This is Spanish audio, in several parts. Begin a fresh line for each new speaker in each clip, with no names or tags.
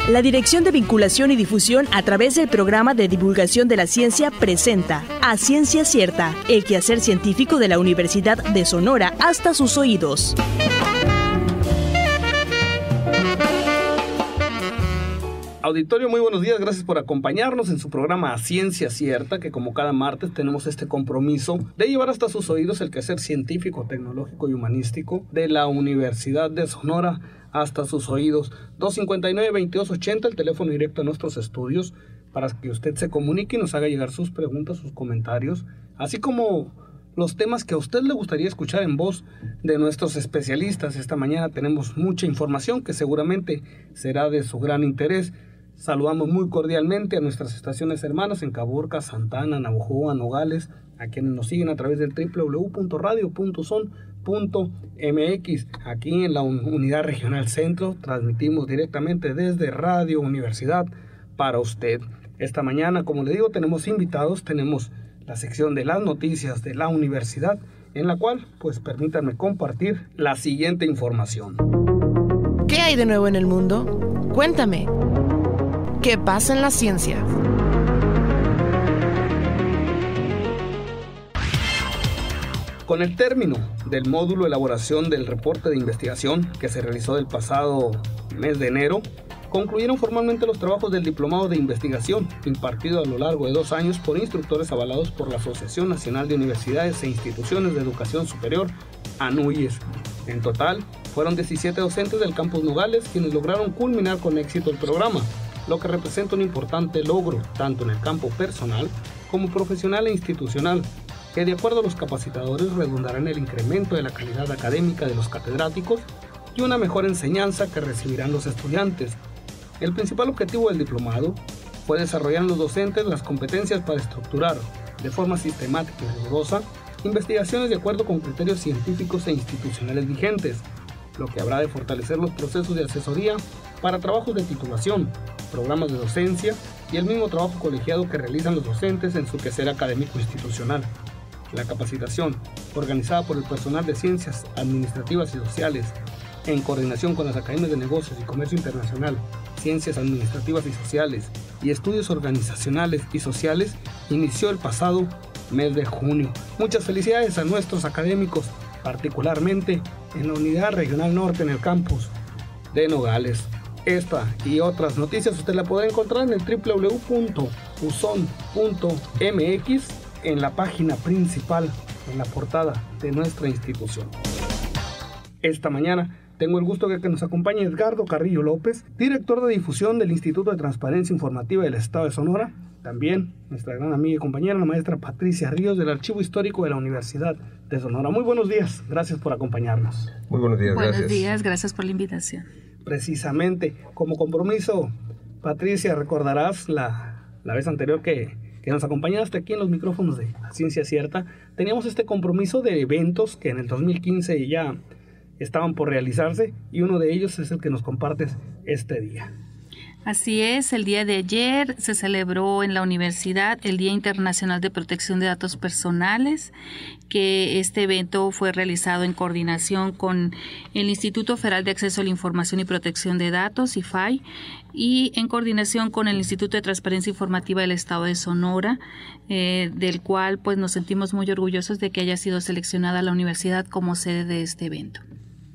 La Dirección de Vinculación y Difusión a través del Programa de Divulgación de la Ciencia presenta A Ciencia Cierta, el quehacer científico de la Universidad de Sonora hasta sus oídos.
Auditorio, muy buenos días, gracias por acompañarnos en su programa A Ciencia Cierta, que como cada martes tenemos este compromiso de llevar hasta sus oídos el quehacer científico, tecnológico y humanístico de la Universidad de Sonora hasta sus oídos. 259-2280, el teléfono directo a nuestros estudios, para que usted se comunique y nos haga llegar sus preguntas, sus comentarios, así como los temas que a usted le gustaría escuchar en voz de nuestros especialistas. Esta mañana tenemos mucha información que seguramente será de su gran interés. Saludamos muy cordialmente a nuestras estaciones hermanas en Caborca, Santana, Navojoa, Nogales, a quienes nos siguen a través del www.radio.son.mx. Aquí en la Unidad Regional Centro transmitimos directamente desde Radio Universidad para usted. Esta mañana, como le digo, tenemos invitados, tenemos la sección de las noticias de la universidad, en la cual, pues permítanme compartir la siguiente información.
¿Qué hay de nuevo en el mundo? Cuéntame. ¿Qué pasa en la ciencia?
Con el término del módulo elaboración del reporte de investigación que se realizó el pasado mes de enero, concluyeron formalmente los trabajos del diplomado de investigación impartido a lo largo de 2 años por instructores avalados por la Asociación Nacional de Universidades e Instituciones de Educación Superior, ANUYES. En total, fueron 17 docentes del campus Nogales quienes lograron culminar con éxito el programa, lo que representa un importante logro tanto en el campo personal como profesional e institucional, que de acuerdo a los capacitadores redundará en el incremento de la calidad académica de los catedráticos y una mejor enseñanza que recibirán los estudiantes. El principal objetivo del diplomado fue desarrollar en los docentes las competencias para estructurar de forma sistemática y rigurosa investigaciones de acuerdo con criterios científicos e institucionales vigentes, lo que habrá de fortalecer los procesos de asesoría para trabajos de titulación, programas de docencia y el mismo trabajo colegiado que realizan los docentes en su quehacer académico institucional. La capacitación, organizada por el personal de Ciencias Administrativas y Sociales, en coordinación con las Academias de Negocios y Comercio Internacional, Ciencias Administrativas y Sociales y Estudios Organizacionales y Sociales, inició el pasado mes de junio. Muchas felicidades a nuestros académicos, particularmente en la Unidad Regional Norte en el campus de Nogales. Esta y otras noticias usted la podrá encontrar en el www.uson.mx en la página principal, en la portada de nuestra institución. Esta mañana tengo el gusto de que nos acompañe Edgardo Carrillo López, director de difusión del Instituto de Transparencia Informativa del Estado de Sonora. También nuestra gran amiga y compañera, la maestra Patricia Ríos, del Archivo Histórico de la Universidad de Sonora. Muy buenos días, gracias por acompañarnos.
Muy buenos días, gracias.
Buenos días, gracias por la invitación.
Precisamente, como compromiso, Patricia, recordarás la vez anterior que nos acompañaste aquí en los micrófonos de Ciencia Cierta. Teníamos este compromiso de eventos que en el 2015 ya estaban por realizarse, y uno de ellos es el que nos compartes este día.
Así es, el día de ayer se celebró en la universidad el Día Internacional de Protección de Datos Personales, que este evento fue realizado en coordinación con el Instituto Federal de Acceso a la Información y Protección de Datos, IFAI, y en coordinación con el Instituto de Transparencia Informativa del Estado de Sonora, del cual pues nos sentimos muy orgullosos de que haya sido seleccionada la universidad como sede de este evento.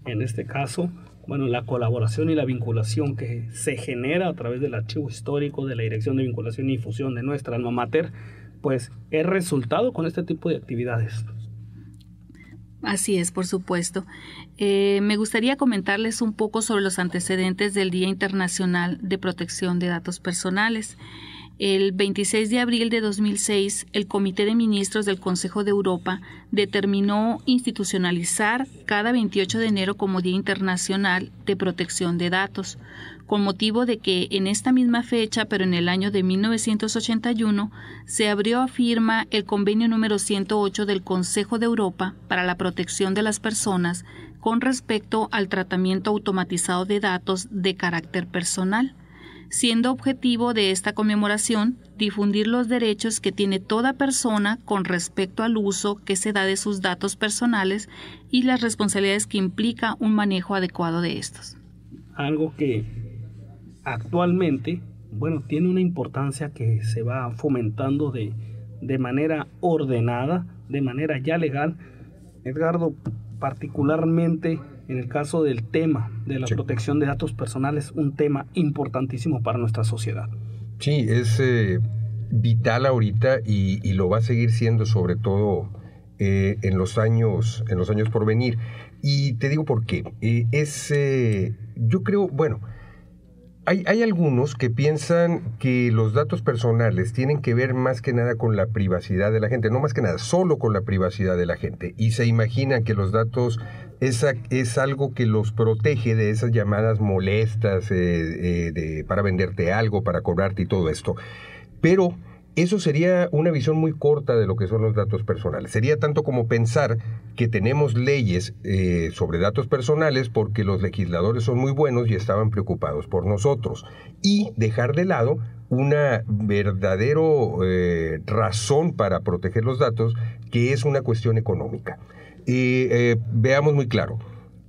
En este caso, la colaboración y la vinculación que se genera a través del Archivo Histórico, de la Dirección de Vinculación y Difusión de nuestra alma mater, pues es resultado con este tipo de actividades.
Así es, por supuesto. Me gustaría comentarles un poco sobre los antecedentes del Día Internacional de Protección de Datos Personales. El 26 de abril de 2006, el Comité de Ministros del Consejo de Europa determinó institucionalizar cada 28 de enero como Día Internacional de Protección de Datos, con motivo de que en esta misma fecha, pero en el año de 1981, se abrió a firma el convenio número 108 del Consejo de Europa para la protección de las personas con respecto al tratamiento automatizado de datos de carácter personal, siendo objetivo de esta conmemoración difundir los derechos que tiene toda persona con respecto al uso que se da de sus datos personales y las responsabilidades que implica un manejo adecuado de estos.
Algo que actualmente, bueno, tiene una importancia que se va fomentando de manera ordenada, de manera ya legal. Edgardo, particularmente en el caso del tema de la protección de datos personales, un tema importantísimo para nuestra sociedad.
Sí, es vital ahorita y lo va a seguir siendo, sobre todo en los años por venir. Y te digo por qué. Yo creo, bueno, hay algunos que piensan que los datos personales tienen que ver más que nada con la privacidad de la gente, no más que nada, solo con la privacidad de la gente, y se imaginan que los datos es algo que los protege de esas llamadas molestas para venderte algo, para cobrarte y todo esto. Pero eso sería una visión muy corta de lo que son los datos personales. Sería tanto como pensar que tenemos leyes sobre datos personales porque los legisladores son muy buenos y estaban preocupados por nosotros, y dejar de lado una verdadera razón para proteger los datos, que es una cuestión económica. Veamos muy claro.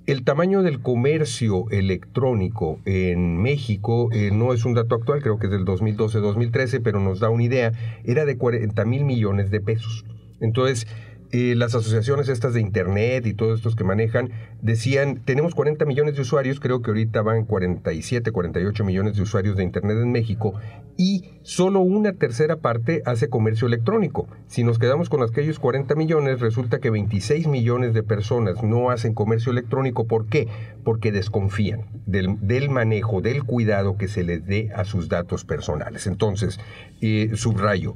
El tamaño del comercio electrónico en México no es un dato actual, creo que es del 2012-2013, pero nos da una idea, era de 40,000 millones de pesos. Entonces, las asociaciones estas de Internet y todos estos que manejan decían, tenemos 40 millones de usuarios, creo que ahorita van 47, 48 millones de usuarios de Internet en México, y solo una tercera parte hace comercio electrónico. Si nos quedamos con aquellos 40 millones, resulta que 26 millones de personas no hacen comercio electrónico. ¿Por qué? Porque desconfían del manejo, del cuidado que se les dé a sus datos personales. Entonces, subrayo,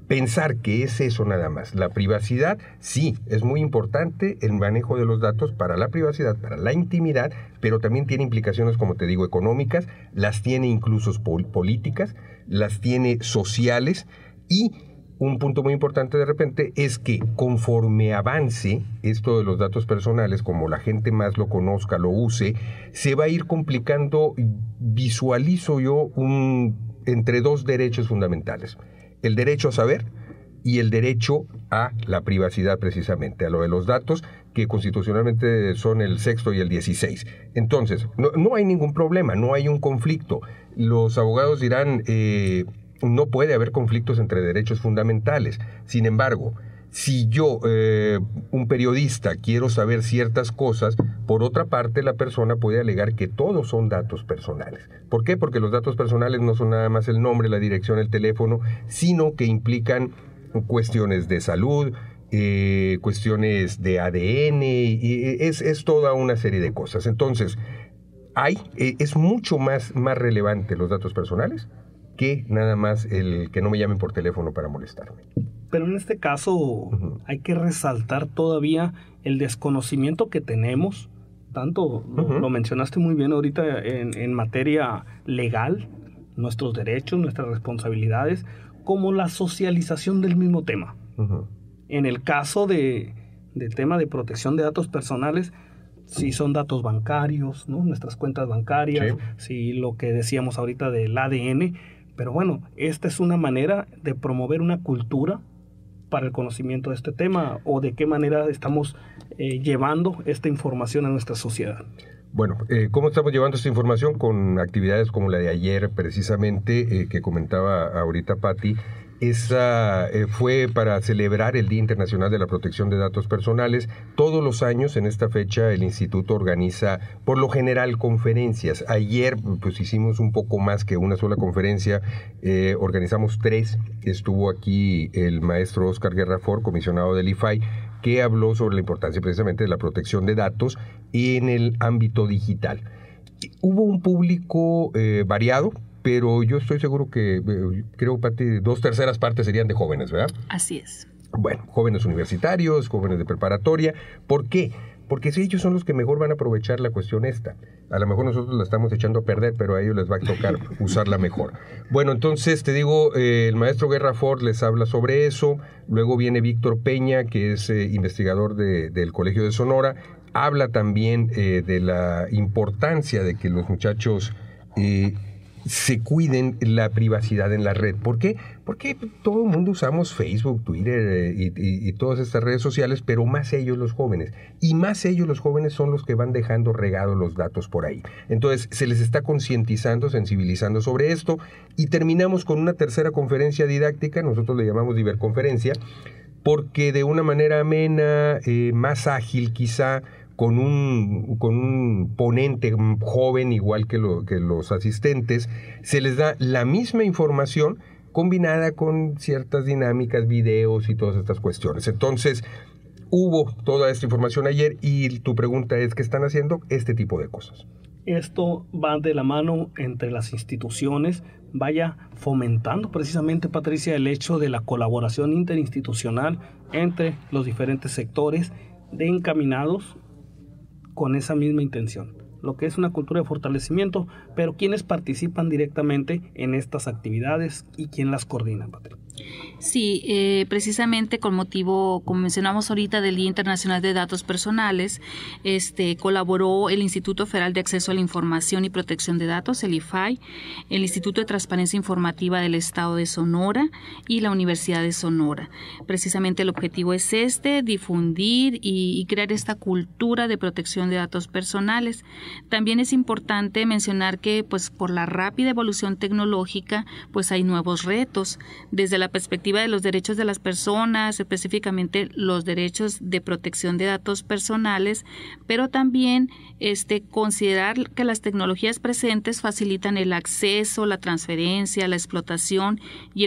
pensar que es eso nada más. La privacidad, sí, es muy importante el manejo de los datos para la privacidad, para la intimidad, pero también tiene implicaciones, como te digo, económicas, las tiene incluso políticas, las tiene sociales, y un punto muy importante de repente es que conforme avance esto de los datos personales, como la gente más lo conozca, lo use, se va a ir complicando, visualizo yo, entre dos derechos fundamentales. El derecho a saber y el derecho a la privacidad, precisamente, a lo de los datos, que constitucionalmente son el 6º y el 16. Entonces, no hay ningún problema, no hay un conflicto. Los abogados dirán, no puede haber conflictos entre derechos fundamentales. Sin embargo, si yo, un periodista, quiero saber ciertas cosas, por otra parte la persona puede alegar que todos son datos personales. ¿Por qué? Porque los datos personales no son nada más el nombre, la dirección, el teléfono, sino que implican cuestiones de salud, cuestiones de ADN, y es toda una serie de cosas. Entonces, es mucho más relevante los datos personales que nada más el que no me llamen por teléfono para molestarme.
Pero en este caso hay que resaltar todavía el desconocimiento que tenemos, tanto lo mencionaste muy bien ahorita en materia legal, nuestros derechos, nuestras responsabilidades, como la socialización del mismo tema. En el caso del tema de protección de datos personales, si son datos bancarios, ¿no? Nuestras cuentas bancarias, si lo que decíamos ahorita del ADN, pero bueno, esta es una manera de promover una cultura para el conocimiento de este tema, o de qué manera estamos llevando esta información a nuestra sociedad.
Bueno, ¿cómo estamos llevando esta información? Con actividades como la de ayer, precisamente, que comentaba ahorita Patti. Esa fue para celebrar el Día Internacional de la Protección de Datos Personales. Todos los años en esta fecha el instituto organiza por lo general conferencias. Ayer pues hicimos un poco más que una sola conferencia, organizamos 3. Estuvo aquí el maestro Oscar Guerra Fort, comisionado del IFAI, que habló sobre la importancia precisamente de la protección de datos en el ámbito digital. Hubo un público variado, pero yo estoy seguro que, creo, Pati, 2/3 partes serían de jóvenes, ¿verdad?
Así es.
Bueno, jóvenes universitarios, jóvenes de preparatoria. ¿Por qué? Porque si ellos son los que mejor van a aprovechar la cuestión esta. A lo mejor nosotros la estamos echando a perder, pero a ellos les va a tocar usarla mejor. Bueno, entonces te digo, el maestro Guerra Fort les habla sobre eso. Luego viene Víctor Peña, que es investigador del Colegio de Sonora. Habla también de la importancia de que los muchachos se cuiden la privacidad en la red. ¿Por qué? Porque todo el mundo usamos Facebook, Twitter y todas estas redes sociales, pero más ellos los jóvenes. Y más ellos los jóvenes son los que van dejando regados los datos por ahí. Entonces se les está concientizando, sensibilizando sobre esto, y terminamos con una tercera conferencia didáctica, nosotros le llamamos Diverconferencia, porque de una manera amena, más ágil quizá, con un ponente joven, igual que los asistentes, se les da la misma información combinada con ciertas dinámicas, videos y todas estas cuestiones. Entonces, hubo toda esta información ayer y tu pregunta es, ¿qué están haciendo? Este tipo de cosas.
Esto va de la mano entre las instituciones, vaya fomentando precisamente, Patricia, el hecho de la colaboración interinstitucional entre los diferentes sectores de encaminados con esa misma intención, lo que es una cultura de fortalecimiento, pero ¿quiénes participan directamente en estas actividades y quién las coordina, Patricia?
Sí, precisamente con motivo, como mencionamos ahorita, del Día Internacional de Datos Personales, colaboró el Instituto Federal de Acceso a la Información y Protección de Datos, el IFAI, el Instituto de Transparencia Informativa del Estado de Sonora y la Universidad de Sonora. Precisamente el objetivo es difundir y crear esta cultura de protección de datos personales. También es importante mencionar que, pues, por la rápida evolución tecnológica, pues hay nuevos retos. Desde la perspectiva de los derechos de las personas, específicamente los derechos de protección de datos personales, pero también considerar que las tecnologías presentes facilitan el acceso, la transferencia, la explotación y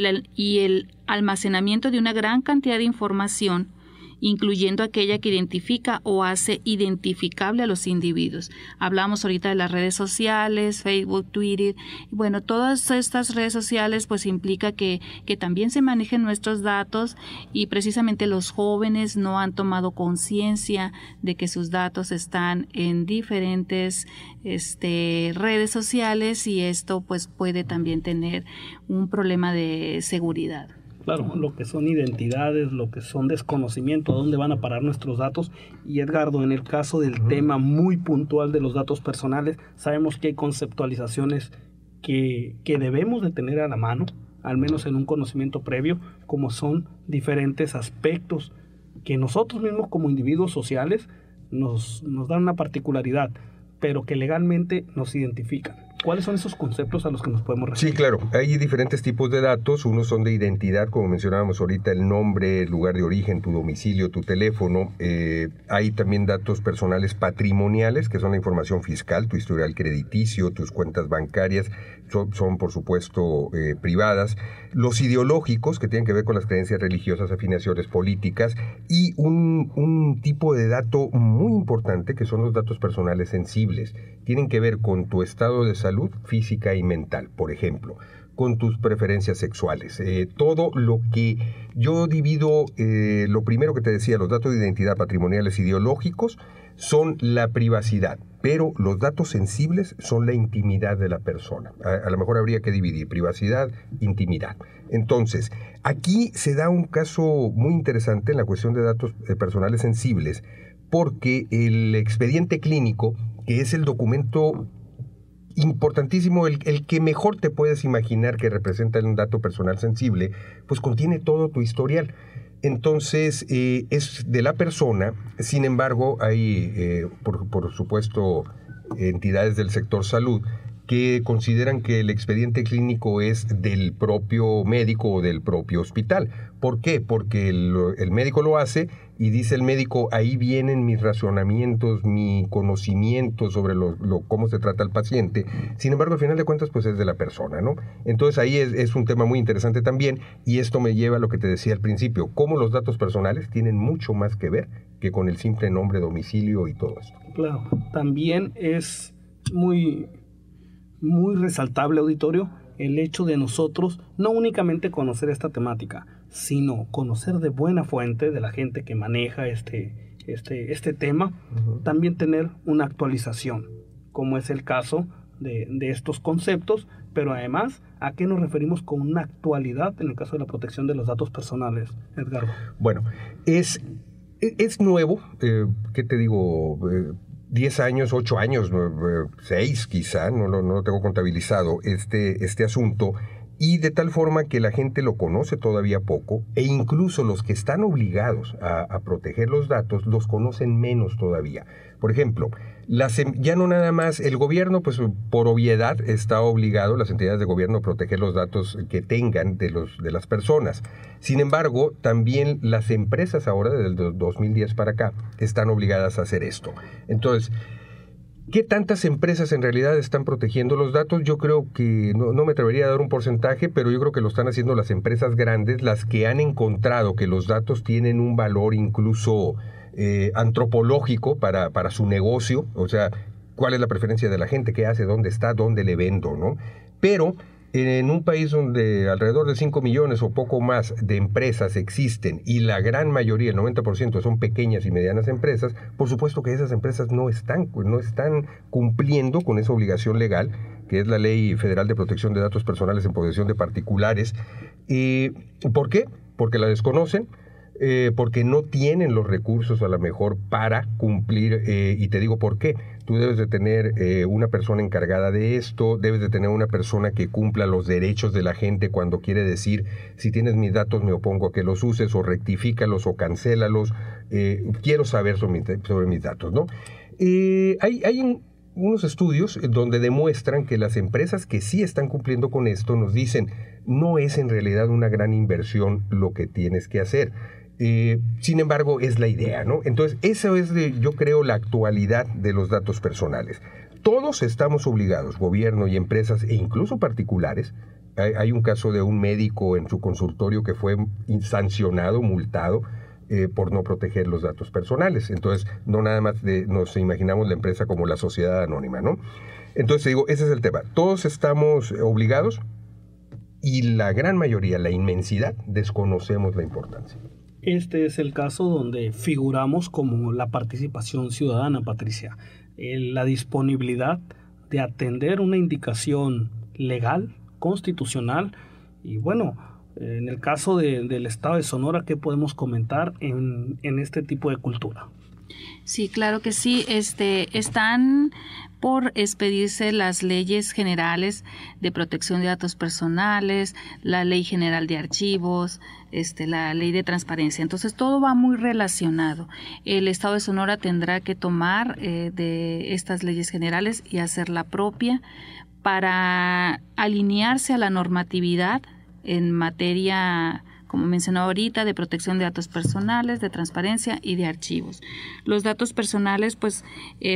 el almacenamiento de una gran cantidad de información, incluyendo aquella que identifica o hace identificable a los individuos. Hablamos ahorita de las redes sociales, Facebook, Twitter, y bueno, todas estas redes sociales pues implica que también se manejen nuestros datos, y precisamente los jóvenes no han tomado conciencia de que sus datos están en diferentes redes sociales, y esto pues puede también tener un problema de seguridad.
Claro, lo que son identidades, lo que son desconocimiento, a dónde van a parar nuestros datos. Y Edgardo, en el caso del tema muy puntual de los datos personales, sabemos que hay conceptualizaciones que debemos de tener a la mano, al menos en un conocimiento previo, como son diferentes aspectos que nosotros mismos como individuos sociales nos dan una particularidad, pero que legalmente nos identifican. ¿Cuáles son esos conceptos a los que nos podemos referir?
Sí, claro. Hay diferentes tipos de datos. Unos son de identidad, como mencionábamos ahorita, el nombre, el lugar de origen, tu domicilio, tu teléfono. Hay también datos personales patrimoniales, que son la información fiscal, tu historial crediticio, tus cuentas bancarias, son por supuesto privadas. Los ideológicos, que tienen que ver con las creencias religiosas, afiliaciones políticas, y un tipo de dato muy importante, que son los datos personales sensibles. Tienen que ver con tu estado de salud física y mental, por ejemplo, con tus preferencias sexuales. Todo lo que yo divido, lo primero que te decía, los datos de identidad patrimoniales ideológicos son la privacidad, pero los datos sensibles son la intimidad de la persona. A lo mejor habría que dividir privacidad, intimidad. Entonces, aquí se da un caso muy interesante en la cuestión de datos personales sensibles, porque el expediente clínico, que es el documento importantísimo, el que mejor te puedes imaginar que representa un dato personal sensible, pues contiene todo tu historial. Entonces, es de la persona. Sin embargo, hay, por supuesto, entidades del sector salud que consideran que el expediente clínico es del propio médico o del propio hospital. ¿Por qué? Porque el médico lo hace y dice el médico, ahí vienen mis razonamientos, mi conocimiento sobre cómo se trata al paciente. Sin embargo, al final de cuentas, pues es de la persona, ¿no? Entonces ahí es un tema muy interesante también, y esto me lleva a lo que te decía al principio, cómo los datos personales tienen mucho más que ver que con el simple nombre, domicilio y todo esto.
Claro, también es muy resaltable, auditorio, el hecho de nosotros no únicamente conocer esta temática, sino conocer de buena fuente de la gente que maneja este tema, también tener una actualización, como es el caso de estos conceptos, pero además, ¿a qué nos referimos con una actualidad en el caso de la protección de los datos personales, Edgardo?
Bueno, es nuevo, ¿qué te digo? 10 años, 8 años, 6 quizá, no lo tengo contabilizado, este asunto, y de tal forma que la gente lo conoce todavía poco, e incluso los que están obligados a proteger los datos los conocen menos todavía. Por ejemplo, ya no nada más el gobierno, pues por obviedad está obligado, las entidades de gobierno, a proteger los datos que tengan de las personas. Sin embargo, también las empresas ahora, desde el 2010 para acá, están obligadas a hacer esto. Entonces, ¿qué tantas empresas en realidad están protegiendo los datos? Yo creo que, no me atrevería a dar un porcentaje, pero yo creo que lo están haciendo las empresas grandes, las que han encontrado que los datos tienen un valor incluso antropológico para su negocio, o sea, cuál es la preferencia de la gente, qué hace, dónde está, dónde le vendo, ¿no? Pero en un país donde alrededor de 5 millones o poco más de empresas existen y la gran mayoría, el 90%, son pequeñas y medianas empresas, por supuesto que esas empresas no están cumpliendo con esa obligación legal, que es la Ley Federal de Protección de Datos Personales en posesión de particulares. ¿Por qué? Porque la desconocen, porque no tienen los recursos a lo mejor para cumplir, y te digo por qué. Tú debes de tener una persona encargada de esto, debes de tener una persona que cumpla los derechos de la gente cuando quiere decir, si tienes mis datos me opongo a que los uses, o rectifícalos o cancélalos, quiero saber sobre mis datos, ¿no? Hay unos estudios donde demuestran que las empresas que sí están cumpliendo con esto nos dicen, no es en realidad una gran inversión lo que tienes que hacer. Sin embargo, es la idea, ¿no? Entonces, eso es, yo creo, la actualidad de los datos personales. Todos estamos obligados, gobierno y empresas, e incluso particulares. Hay un caso de un médico en su consultorio que fue sancionado, multado, por no proteger los datos personales. Entonces, no nada más nos imaginamos la empresa como la sociedad anónima, ¿no? Entonces, digo, ese es el tema. Todos estamos obligados y la gran mayoría, la inmensidad, desconocemos la importancia.
Este es el caso donde figuramos como la participación ciudadana, Patricia. La disponibilidad de atender una indicación legal, constitucional, y bueno, en el caso del estado de Sonora, ¿qué podemos comentar en este tipo de cultura?
Sí, claro que sí. Están por expedirse las leyes generales de protección de datos personales, la ley general de archivos, la ley de transparencia. Entonces todo va muy relacionado. El estado de Sonora tendrá que tomar de estas leyes generales y hacerla propia para alinearse a la normatividad en materia, como mencionaba ahorita, de protección de datos personales, de transparencia y de archivos. Los datos personales, pues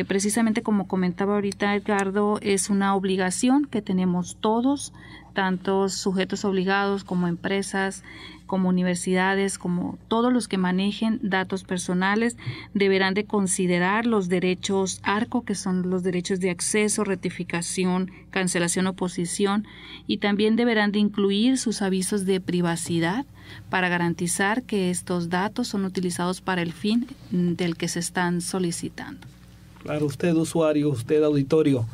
precisamente como comentaba ahorita Edgardo, es una obligación que tenemos todos, tanto sujetos obligados como empresas, como universidades, como todos los que manejen datos personales, deberán de considerar los derechos ARCO, que son los derechos de acceso, rectificación, cancelación, oposición, y también deberán de incluir sus avisos de privacidad para garantizar que estos datos son utilizados para el fin del que se están solicitando.
Claro, usted usuario, usted auditorio,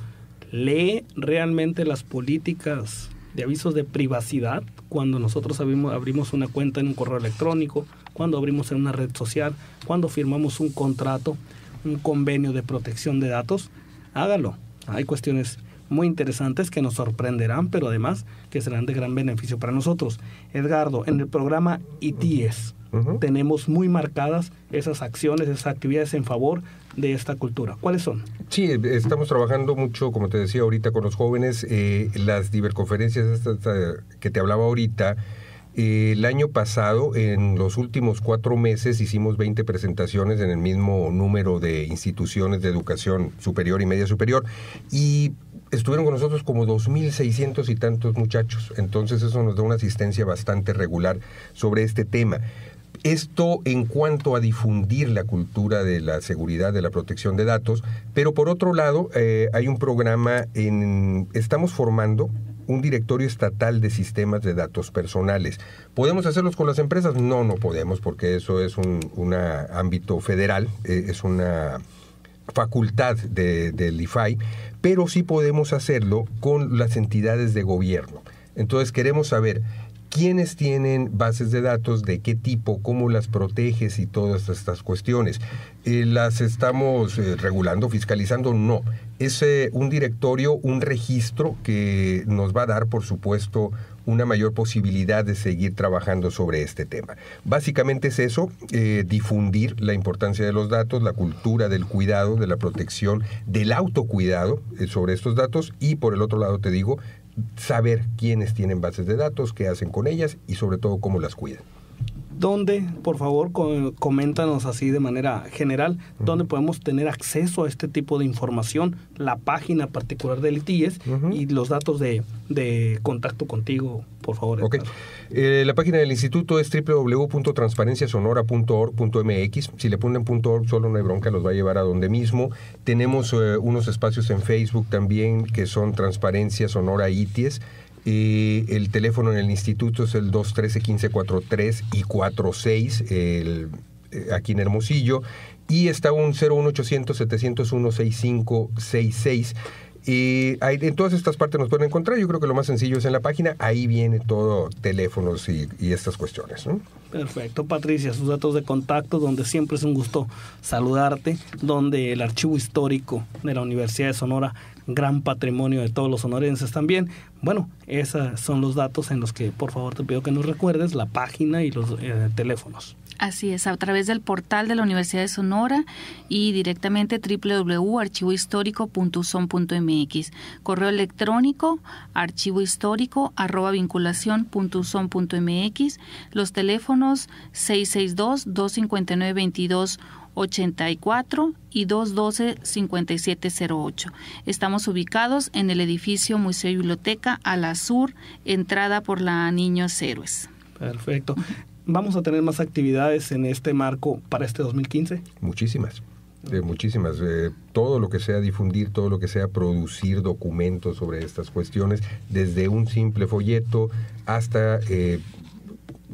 ¿lee realmente las políticas de avisos de privacidad cuando nosotros abrimos una cuenta en un correo electrónico, cuando abrimos en una red social, cuando firmamos un contrato, un convenio de protección de datos? Hágalo. Hay cuestiones muy interesantes que nos sorprenderán, pero además que serán de gran beneficio para nosotros. Edgardo, en el programa ITIES tenemos muy marcadas esas acciones, esas actividades en favor de esta cultura. ¿Cuáles son?
Sí, estamos trabajando mucho, como te decía ahorita, con los jóvenes. Las diverconferencias estas que te hablaba ahorita, el año pasado, en los últimos 4 meses, hicimos 20 presentaciones en el mismo número de instituciones de educación superior y media superior, y estuvieron con nosotros como 2,600 y tantos muchachos. Entonces eso nos da una asistencia bastante regular sobre este tema. Esto en cuanto a difundir la cultura de la seguridad, de la protección de datos, pero por otro lado hay un programa, estamos formando un directorio estatal de sistemas de datos personales. ¿Podemos hacerlos con las empresas? No podemos, porque eso es un ámbito federal, es una facultad del IFAI, pero sí podemos hacerlo con las entidades de gobierno. Entonces queremos saber ¿quiénes tienen bases de datos? ¿De qué tipo? ¿Cómo las proteges? Y todas estas cuestiones. ¿Las estamos regulando, fiscalizando? No. Es un directorio, un registro que nos va a dar, por supuesto, una mayor posibilidad de seguir trabajando sobre este tema. Básicamente es eso, difundir la importancia de los datos, la cultura del cuidado, de la protección, del autocuidado sobre estos datos, y por el otro lado te digo, saber quiénes tienen bases de datos, qué hacen con ellas y sobre todo cómo las cuidan.
¿Dónde, por favor, coméntanos así de manera general, dónde podemos tener acceso a este tipo de información, la página particular del ITIES y los datos de contacto contigo, por favor?
Okay. La página del instituto es www.transparenciasonora.org.mx. Si le ponen .org solo no hay bronca, los va a llevar a donde mismo. Tenemos unos espacios en Facebook también que son Transparencia Sonora ITIES. El teléfono en el instituto es el 213-1543 y 46 aquí en Hermosillo, y está un 01800-701-6566. En todas estas partes nos pueden encontrar. Yo creo que lo más sencillo es en la página. Ahí viene todo, teléfonos y estas cuestiones, ¿no?
Perfecto, Patricia, sus datos de contacto, donde siempre es un gusto saludarte, donde el archivo histórico de la Universidad de Sonora, gran patrimonio de todos los sonorenses también. Bueno, esos son los datos en los que por favor te pido que nos recuerdes, la página y los teléfonos.
Así es, a través del portal de la Universidad de Sonora y directamente www.archivohistórico.uson.mx, correo electrónico archivohistórico@vinculacion.uson.mx, los teléfonos 662-259-2284 y 212-5708. Estamos ubicados en el edificio Museo y Biblioteca a la sur, entrada por la Niños Héroes.
Perfecto. ¿Vamos a tener más actividades en este marco para este 2015?
Muchísimas. Muchísimas. Todo lo que sea difundir, todo lo que sea producir documentos sobre estas cuestiones, desde un simple folleto hasta,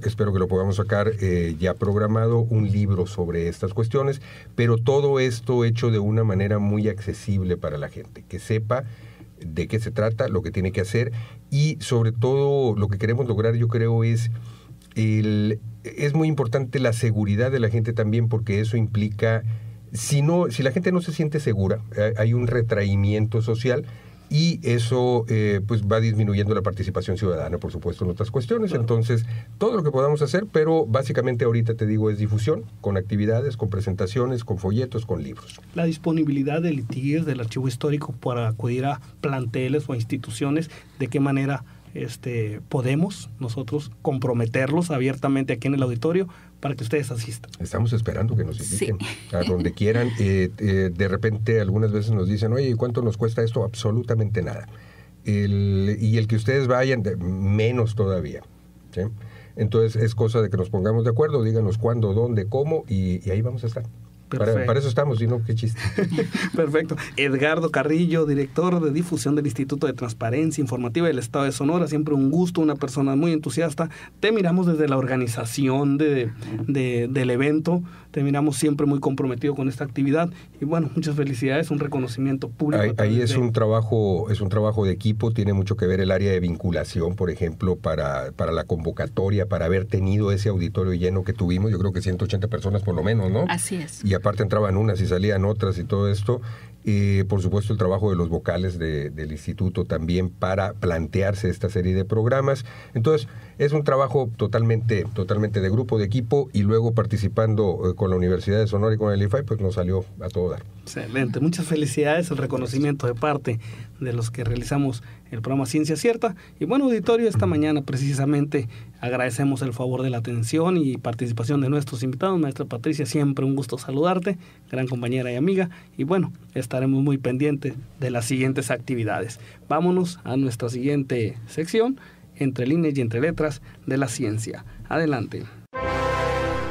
espero que lo podamos sacar ya programado, un libro sobre estas cuestiones, pero todo esto hecho de una manera muy accesible para la gente, que sepa de qué se trata, lo que tiene que hacer, y sobre todo lo que queremos lograr, yo creo, es muy importante la seguridad de la gente también, porque eso implica, si la gente no se siente segura, hay un retraimiento social, y eso pues va disminuyendo la participación ciudadana, por supuesto, en otras cuestiones. Claro. Entonces, todo lo que podamos hacer, pero básicamente ahorita te digo es difusión, con actividades, con presentaciones, con folletos, con libros.
La disponibilidad del ITIES, del archivo histórico, para acudir a planteles o a instituciones, ¿de qué manera podemos nosotros comprometerlos abiertamente aquí en el auditorio para que ustedes asistan?
Estamos esperando que nos inviten a donde quieran. De repente algunas veces nos dicen, oye, ¿y cuánto nos cuesta esto? Absolutamente nada. Y el que ustedes vayan, menos todavía, ¿sí? Entonces es cosa de que nos pongamos de acuerdo, díganos cuándo, dónde, cómo, y ahí vamos a estar. Para eso estamos, si no, qué chiste.
Perfecto. Edgardo Carrillo, director de difusión del Instituto de Transparencia Informativa del Estado de Sonora, siempre un gusto, una persona muy entusiasta. Te miramos desde la organización del evento, te miramos siempre muy comprometido con esta actividad, y bueno, muchas felicidades, un reconocimiento público.
Ahí es un trabajo de equipo, tiene mucho que ver el área de vinculación, por ejemplo, para la convocatoria, para haber tenido ese auditorio lleno que tuvimos, yo creo que 180 personas por lo menos, ¿no?
Así es.
Y aparte entraban unas y salían otras y todo esto. Por supuesto, el trabajo de los vocales del instituto también para plantearse esta serie de programas. Entonces, es un trabajo totalmente de grupo, de equipo, y luego participando con la Universidad de Sonora y con el IFAI, pues nos salió a todo dar.
Excelente. Muchas felicidades, el reconocimiento de parte de los que realizamos el programa Ciencia Cierta. Y bueno, auditorio, esta mañana precisamente agradecemos el favor de la atención y participación de nuestros invitados. Maestra Patricia, siempre un gusto saludarte, gran compañera y amiga, y bueno, estaremos muy pendientes de las siguientes actividades. Vámonos a nuestra siguiente sección, Entre líneas y entre letras de la ciencia. Adelante.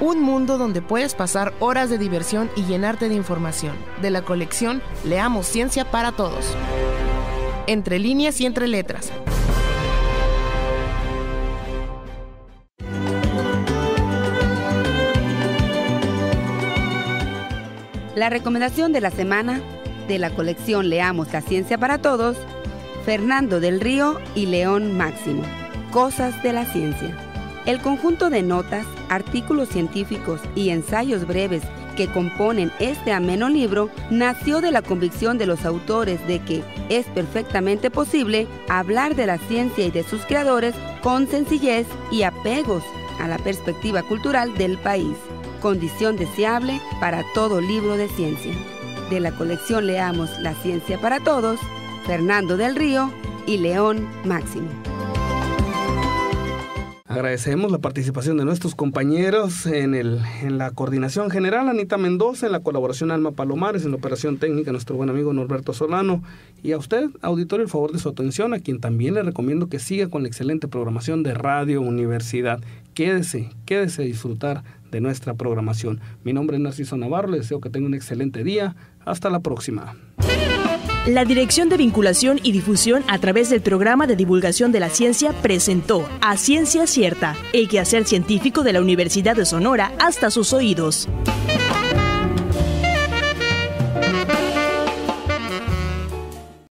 Un mundo donde puedes pasar horas de diversión y llenarte de información. De la colección Leamos Ciencia para Todos. Entre líneas y entre letras.
La recomendación de la semana de la colección Leamos la Ciencia para Todos, Fernando del Río y León Máximo. Cosas de la Ciencia. El conjunto de notas, artículos científicos y ensayos breves que componen este ameno libro nació de la convicción de los autores de que es perfectamente posible hablar de la ciencia y de sus creadores con sencillez y apegos a la perspectiva cultural del país, condición deseable para todo libro de ciencia. De la colección Leamos la Ciencia para Todos, Fernando del Río y León Máximo.
Agradecemos la participación de nuestros compañeros en la coordinación general, Anita Mendoza, en la colaboración Alma Palomares, en la operación técnica nuestro buen amigo Norberto Solano, y a usted, auditorio, el favor de su atención, a quien también le recomiendo que siga con la excelente programación de Radio Universidad. Quédese a disfrutar de nuestra programación. Mi nombre es Narciso Navarro, le deseo que tenga un excelente día. Hasta la próxima.
La Dirección de Vinculación y Difusión a través del Programa de Divulgación de la Ciencia presentó A Ciencia Cierta, el quehacer científico de la Universidad de Sonora hasta sus oídos.